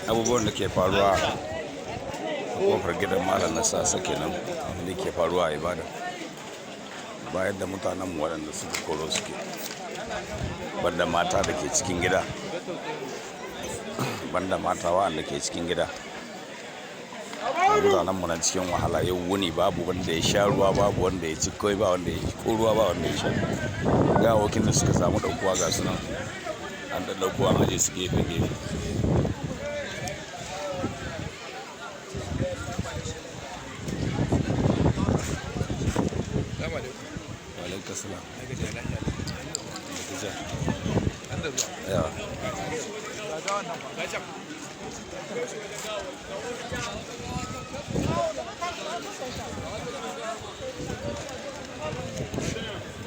abubuwan da ke faruwa a kofar gidan malam na sasa kenan da ke faruwa a Ibadan bayan da mutanen waɗanda suka koro suke banda mata da ke cikin gida banda mata waɗanda ke cikin gida mutanen mu na cikin wahala yau wuni babu wanda ya sha ruwa babu wanda ya ci koi ba wanda ya ko ruwa ba wanda ya sha gawokin da suka samu ɗaukuwa ga sunan an da ɗaukuwa aje su gefe gefe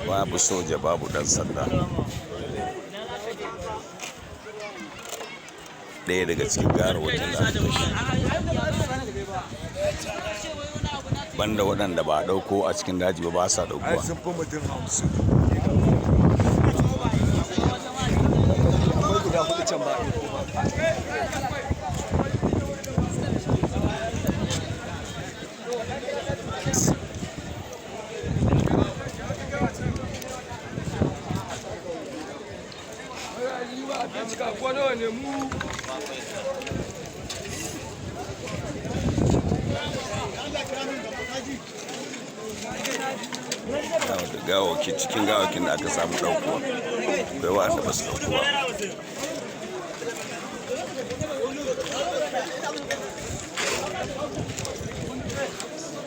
babu soja babu dan sanda ɗaya daga cikin gawarwakin da aka kashe banda waɗanda ba a ɗauko a cikin daji ba sa ɗaukowa gawaki cikin gawakin da aka samu ɗaukuwa akwai wa'anda ba su ɗaukuwa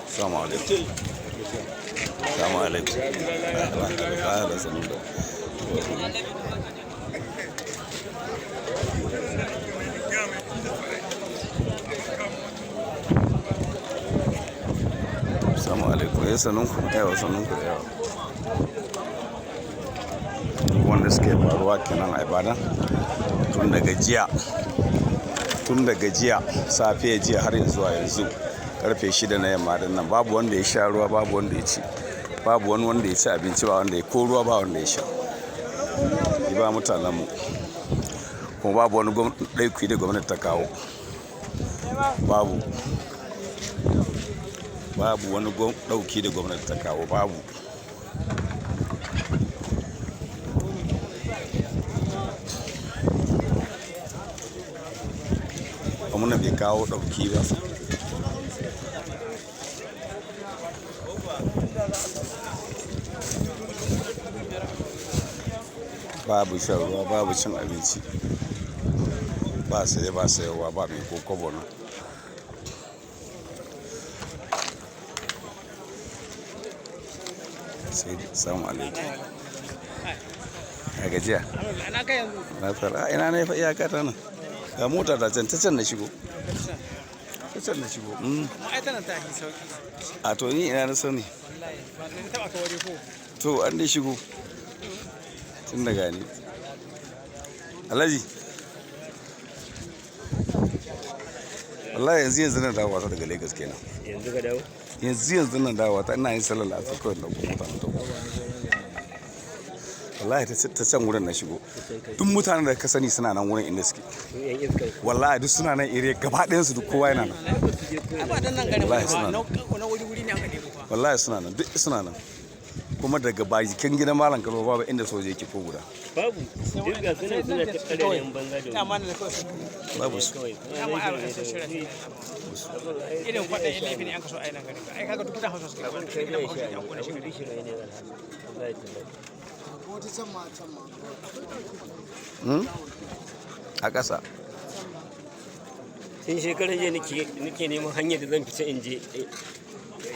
salamu alaikum salamu alaikum salamu alaikum ya sanunku yawa sanunku da yawa wanda suke faruwa kenan a Ibadan tun daga jiya safiya jiya har zuwa yanzu karfe 6 na yamma din nan babu wanda ya sha ruwa babu wanda ya ci babu wanda ya ci abinci ba wanda ya ko ruwa ba wanda ya sha ba mutanen mu kuma babu wani ɗauki da gwamnati ta kawo babu wani ɗauki da gwamnati ta kawo babu gwamna bai kawo ɗauki ba babu shan ruwa babu cin abinci ba saye ba sayarwa ba mai kokobo na sai samu alaikum a gajiya na tsara ina na yi fa iyaka ta nan ga mota ta can na shigo a to ni ina na sani to an dai shigo tun da gani alhaji wallahi yanzu na dawo wata daga Lagos kenan yanzu ka dawo yanzu na dawo wata ina yin sallar asar kawai na kuma mutane ta wallahi ta can wurin na shigo duk mutanen da ka sani suna nan wurin inda suke wallahi duk suna nan area gaba ɗayan su duk kowa yana nan wallahi suna nan duk suna nan kuma daga bakin gidan malam kalma babu inda soja yake ko guda babu duk ga suna ta kare yan banza da babu su irin kwaɗin ilimin ne an kaso a nan garin ai kaga duk da hausa suke abin kai da shi an kone shi ne a ƙasa tun shekarar jiya nake neman hanyar da zan fita in je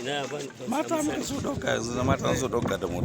ina ban mata muka so ɗauka yanzu mata so ɗauka da mota